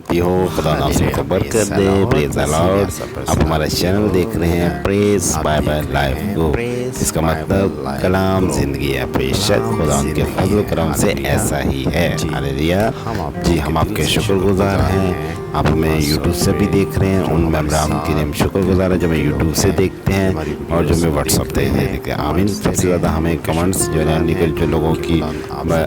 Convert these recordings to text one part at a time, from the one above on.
سلامتی ہو، خدا آپ سب کو برکت دے۔ پریز دی لارڈ۔ آپ ہمارا چینل دیکھ رہے ہیں پریز بائبل لائف گروپ، اس کا مطلب کلام زندگی ہے۔ بے شک خدا ان کے فضل و کرم سے ایسا ہی ہے۔ ہاللیلویا۔ جی ہم آپ کے شکر گزار ہیں۔ آپ ہمیں یوٹیوب سے بھی دیکھ رہے ہیں، ان ممبران کے لیے ہم شکر گزار ہیں جو ہمیں یوٹیوب سے دیکھتے ہیں اور جو ہمیں واٹس ایپ پہ دیکھتے ہیں۔ آمین۔ سب سے زیادہ ہمیں کمنٹس جو ہے نکل جو لوگوں کی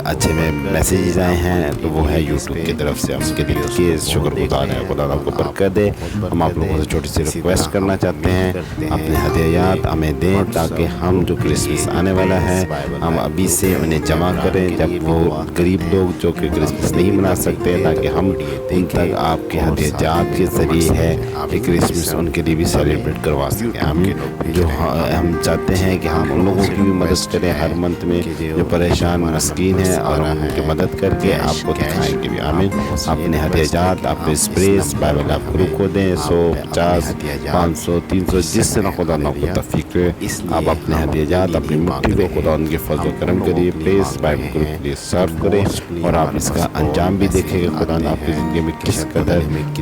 اچھے میں میسیجز آئے ہیں تو وہ ہے یوٹیوب کی طرف سے، ہم اس کے دل کے شکر گزار ہیں۔ خدا آپ کو برکت دے۔ ہم آپ لوگوں سے چھوٹی سی ریکویسٹ کرنا چاہتے ہیں، اپنے ہدیات ہمیں دیں تاکہ ہم جو کرسمس آنے والا ہے ہم ابھی سے انہیں جمع کریں، جب وہ غریب لوگ جو کہ کرسمس نہیں منا سکتے تاکہ ہم ان تک آپ کے ہدیات کے ذریعے ہے کہ کرسمس ان کے لیے بھی سیلیبریٹ کروا سکیں۔ آمین۔ جو ہم چاہتے ہیں کہ ہم ان لوگوں کی بھی مدد کریں ہر منتھ میں جو پریشان مسکین ہیں، اور ہم ان کی مدد کر کے آپ کو دکھائیں گے بھی۔ آمین۔ اپنے ہدیات اپنے اسپریس بائبل آپ گروپ کو دیں، 100 50 500 300 جس سے نہ خدا نہ کو توفیق دے۔ آپ اپنے ہدیات اپنی مٹھی کو خدا ان کے فضل و کرم کے لیے پلیز بائبل گروپ کے لیے سرو کریں، اور آپ اس کا انجام بھی دیکھیں کہ خدا نے آپ کی زندگی میں کس قدر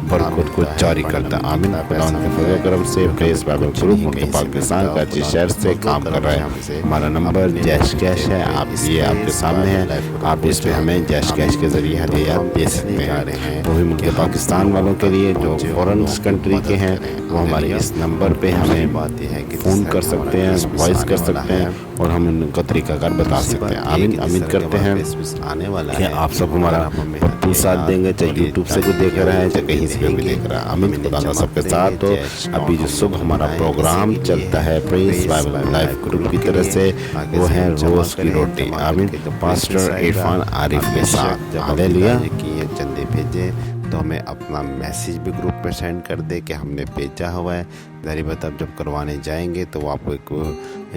برکت کو جاری کرتا ہے۔ آمین۔ خدا ان کے فضل و کرم سے پلیز بائبل گروپ ان کے پاکستان کراچی شہر سے کام کر رہے ہیں۔ ہمارا نمبر جیش کیش ہے، آپ یہ آپ کے سامنے ہے، آپ اس پہ ہمیں جیش کیش کے ذریعے ہدیات دے سکتے ہیں۔ وہ بھی ملک پاکستان والوں کے لیے جو فورن کنٹری کے ہیں وہ ہمارے اس نمبر پہ ہمیں فون کر سکتے ہیں، وائس کر سکتے ہیں، اور ہم ان کا طریقہ کار بتا سکتے ہیں۔ آمین۔ امید کرتے ہیں کہ آپ سب ہمارا بھرپور ساتھ دیں گے، چاہے یوٹیوب سے کوئی دیکھ رہا ہے چاہے کہیں سے بھی دیکھ رہا ہے۔ آمین۔ خدا کا سب کے ساتھ ہو۔ ابھی جو صبح ہمارا پروگرام چلتا ہے پریز بائبل لائف گروپ کی طرف سے، وہ ہے روز کی روٹی۔ آمین۔ پاسٹر عرفان عارف کے ساتھ۔ ہاللیلویا۔ چندے بھیجے تو ہمیں اپنا میسیج بھی گروپ میں سینڈ کر دے کہ ہم نے بھیجا ہوا ہے۔ ظاہر بات اب جب کروانے جائیں گے تو وہ آپ کو ایک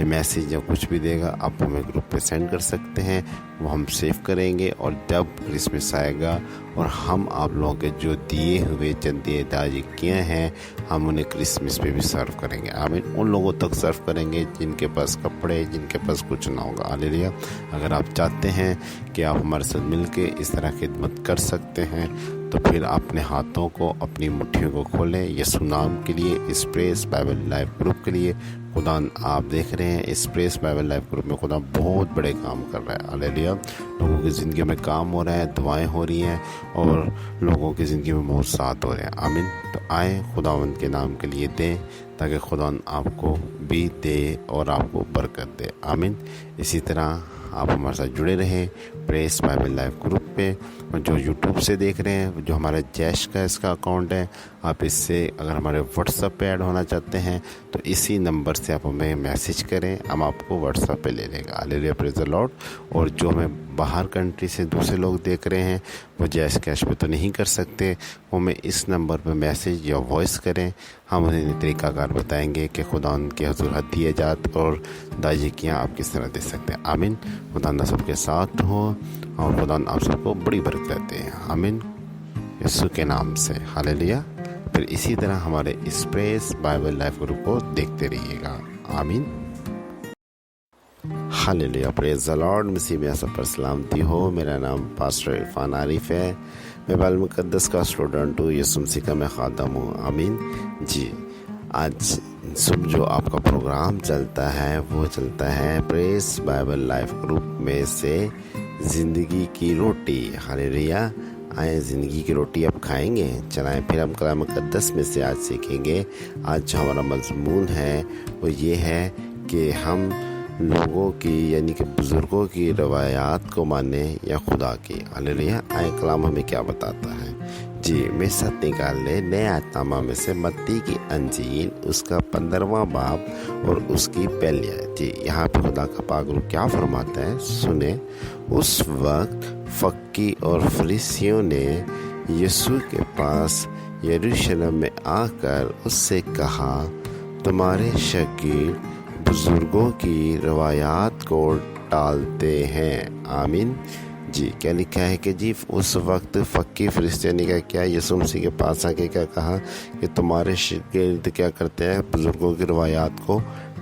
میسیج یا کچھ بھی دے گا، آپ ہمیں گروپ پہ سینڈ کر سکتے ہیں، وہ ہم سیو کریں گے، اور جب کرسمس آئے گا اور ہم آپ لوگوں کے جو دیے ہوئے چندے تاجکیاں ہیں ہم انہیں کرسمس پہ بھی سرو کریں گے۔ آمین۔ ان لوگوں تک سرو کریں گے جن کے پاس کپڑے، جن کے پاس کچھ نہ ہوگا۔ ہاللیلویا۔ اگر آپ چاہتے ہیں کہ آپ ہمارے ساتھ مل کے اس طرح خدمت کر سکتے ہیں تو پھر اپنے ہاتھوں کو اپنی مٹھیوں کو کھولیں یسوع نام کے لیے، اسپریس بائبل لائف گروپ کے لیے۔ خدا آپ دیکھ رہے ہیں اسپریس بائبل لائف گروپ میں خدا بہت بڑے کام کر رہا ہے۔ ہاللیلویا۔ لوگوں کی زندگی میں کام ہو رہا ہے، دعائیں ہو رہی ہیں، اور لوگوں کی زندگی میں بہت ساتھ ہو رہے ہیں۔ آمین۔ تو آئیں خداوند کے نام کے لیے دیں تاکہ خدا آپ کو بھی دے اور آپ کو برکت دے۔ آمین۔ اسی طرح آپ ہمارے ساتھ جڑے رہیں پریس بائبل لائف گروپ پہ، اور جو یوٹیوب سے دیکھ رہے ہیں، جو ہمارا جیش کا اس کا اکاؤنٹ ہے، آپ اس سے اگر ہمارے واٹس ایپ پہ ایڈ ہونا چاہتے ہیں تو اسی نمبر سے آپ ہمیں میسیج کریں، ہم آپ کو واٹس ایپ پہ لے لیں گے۔ ہاللیلویا۔ پریز دی لارڈ۔ اور جو ہمیں باہر کنٹری سے دوسرے لوگ دیکھ رہے ہیں وہ جیش کیش پہ تو نہیں کر سکتے، وہ ہمیں اس نمبر پہ میسیج یا وائس کریں، ہم انہیں طریقہ کار بتائیں گے کہ خدا ان کے حضور ہدیات اور داجکیاں آپ کس طرح دے سکتے ہیں۔ آمین۔ خدا آپ سب کے ساتھ ہو، اور خدا آپ سب کو بڑی برکت دے۔ آمین۔ یسوع کے نام سے۔ ہاللیلویا۔ پھر اسی طرح ہمارے اسپریس بائبل لائف گروپ کو دیکھتے رہیے گا۔ آمین۔ ہاللیلویا۔ پریز دی لارڈ۔ مسیح میں سب پر سلامتی ہو۔ میرا نام پاسٹر عرفان عارف ہے، میں بائبل مقدس کا اسٹوڈنٹ ہوں، یسوع مسیح کا میں خادم ہوں۔ آمین۔ جی آج صبح جو آپ کا پروگرام چلتا ہے وہ چلتا ہے پریس بائبل لائف گروپ میں سے زندگی کی روٹی۔ ہاللیلویا۔ آئیں زندگی کی روٹی اب کھائیں گے، چلائیں پھر ہم کلام مقدس میں سے آج سیکھیں گے۔ آج جو ہمارا مضمون ہے وہ یہ ہے کہ ہم لوگوں کی یعنی کہ بزرگوں کی روایات کو مانیں یا خدا کی۔ ہاللیلویا۔ آئیں کلام ہمیں کیا بتاتا ہے۔ جی میں ساتھ نکال لے نئے نامہ میں سے متی کی انجیل اس کا 15واں باب اور اس کی پہلی آیت۔ جی یہاں پہ خدا کا پاک روح کیا فرماتا ہے سنیں۔ اس وقت فقی اور فریسیوں نے یسوع کے پاس یروشلم میں آ کر اس سے کہا، تمہارے شاگرد بزرگوں کی روایات کو ٹالتے ہیں۔ آمین۔ جی کیا لکھا ہے کہ جی اس وقت فقی فرشتے نے کیا یسوع مسیح کے پاس آ کے کیا کہا کہ تمہارے شاگرد کیا کرتے ہیں، بزرگوں کی روایات کو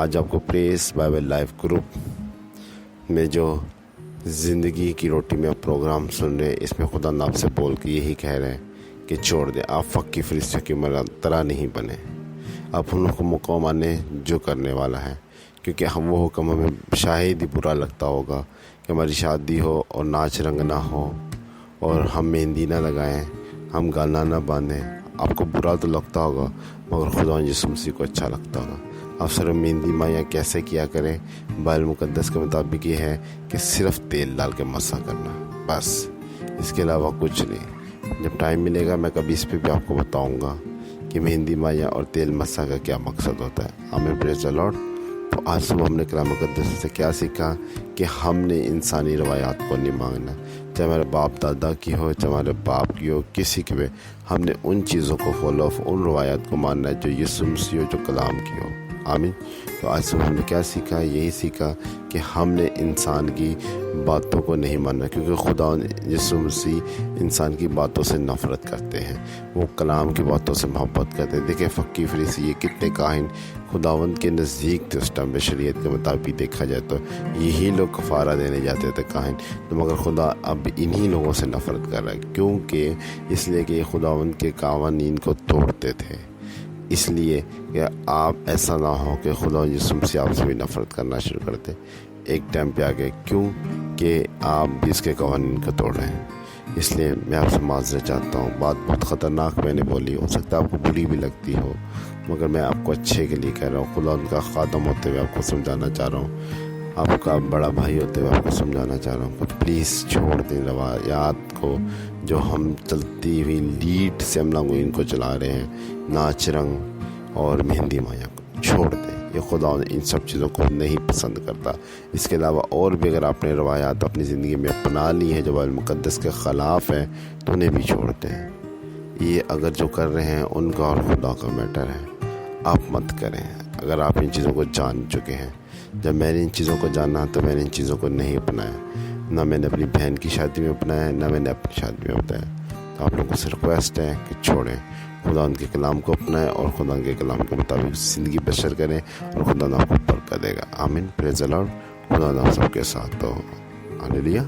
آج آپ کو پریس بائبل لائف گروپ میں جو زندگی کی روٹی میں پروگرام سن رہے ہیں، اس میں خدا آپ سے بول کے یہی کہہ رہے ہیں کہ چھوڑ دیں، آپ فقی فرشتوں کی طرح نہیں بنے، آپ ان کو موقع مانے جو کرنے والا ہے، کیونکہ ہم وہ حکم ہمیں شاید ہی برا لگتا ہوگا کہ ہماری شادی ہو اور ناچ رنگ نہ ہو اور ہم مہندی نہ لگائیں، ہم گانا نہ باندھیں۔ آپ کو برا تو لگتا ہوگا، مگر خدا یسوع مسیح کو اچھا لگتا ہوگا۔ آپ صرف مہندی مایاں کیسے کیا کریں؟ بائبل مقدس کے مطابق یہ ہے کہ صرف تیل ڈال کے مسح کرنا، بس، اس کے علاوہ کچھ نہیں۔ جب ٹائم ملے گا میں کبھی اس پہ بھی آپ کو بتاؤں گا کہ مہندی مایاں اور تیل مسح کا کیا مقصد ہوتا ہے۔ آمین، پریز دی لارڈ۔ تو آج صبح ہم نے کلام مقدس سے کیا سیکھا کہ ہم نے انسانی روایات کو نہیں مانگنا، چاہے ہمارے باپ دادا کی ہو، چاہے ہمارے باپ کی ہو، کسی کی بھی، ہم نے ان چیزوں کو فالو، ان روایات کو ماننا ہے جو یسوع مسیح ہو، جو کلام کی ہو۔ آمین۔ تو آج صبح ہم نے کیا سیکھا؟ یہی سیکھا کہ ہم نے انسان کی باتوں کو نہیں ماننا، کیونکہ خدا یسوع مسیح انسان کی باتوں سے نفرت کرتے ہیں، وہ کلام کی باتوں سے محبت کرتے ہیں۔ دیکھیں فقی فریسی یہ کتنے کاہن خداوند کے نزدیک تھے اس ٹائم پہ، شریعت کے مطابق دیکھا جائے تو یہی لوگ کفارہ دینے جاتے تھے کاہن، تو مگر خدا اب انہی لوگوں سے نفرت کر رہا ہے، کیونکہ اس لیے کہ یہ خداوند کے قوانین کو توڑتے تھے، اس لیے کہ آپ ایسا نہ ہو کہ خدا یسوع مسیح آپ سے بھی نفرت کرنا شروع کر دے ایک ٹائم پہ آگے، کیوں کہ آپ بھی اس کے قوانین کو توڑ رہے ہیں۔ اس لیے میں آپ سے معذرت چاہتا ہوں، بات بہت خطرناک میں نے بولی، ہو سکتا ہے آپ کو بری بھی لگتی ہو، مگر میں آپ کو اچھے کے لیے کہہ رہا ہوں۔ خدا ان کا خادم ہوتے ہوئے آپ کو سمجھانا چاہ رہا ہوں، آپ کا بڑا بھائی ہوتے ہوئے آپ کو سمجھانا چاہ رہا ہوں کہ پلیز چھوڑ دیں روایات کو، جو ہم چلتی ہوئی لیڈ سے ہم لوگ ان کو چلا رہے ہیں، ناچ رنگ اور مہندی مایاں کو چھوڑ دیں۔ یہ خدا ان سب چیزوں کو نہیں پسند کرتا۔ اس کے علاوہ اور بھی اگر آپ نے روایات اپنی زندگی میں اپنا لی ہیں جو بائبل مقدس کے خلاف ہیں تو انہیں بھی چھوڑ دیں۔ یہ اگر جو کر رہے ہیں ان کا اور خدا کا میٹر ہے، آپ مت کریں اگر آپ ان چیزوں کو جان چکے ہیں۔ جب میں نے ان چیزوں کو جانا تو میں نے ان چیزوں کو نہیں اپنایا، نہ میں نے اپنی بہن کی شادی میں اپنایا، نہ میں نے اپنی شادی میں اپنایا۔ تو آپ لوگوں سے ریکویسٹ ہے کہ چھوڑیں، خدا ان کے کلام کو اپنائیں اور خدا ان کے کلام کے مطابق زندگی بسر کریں، اور خدا آپ کو برکت دے گا۔ آمین، پریز دی لارڈ۔ خدا آپ سب کے ساتھ ہو۔ ہاللیلویا۔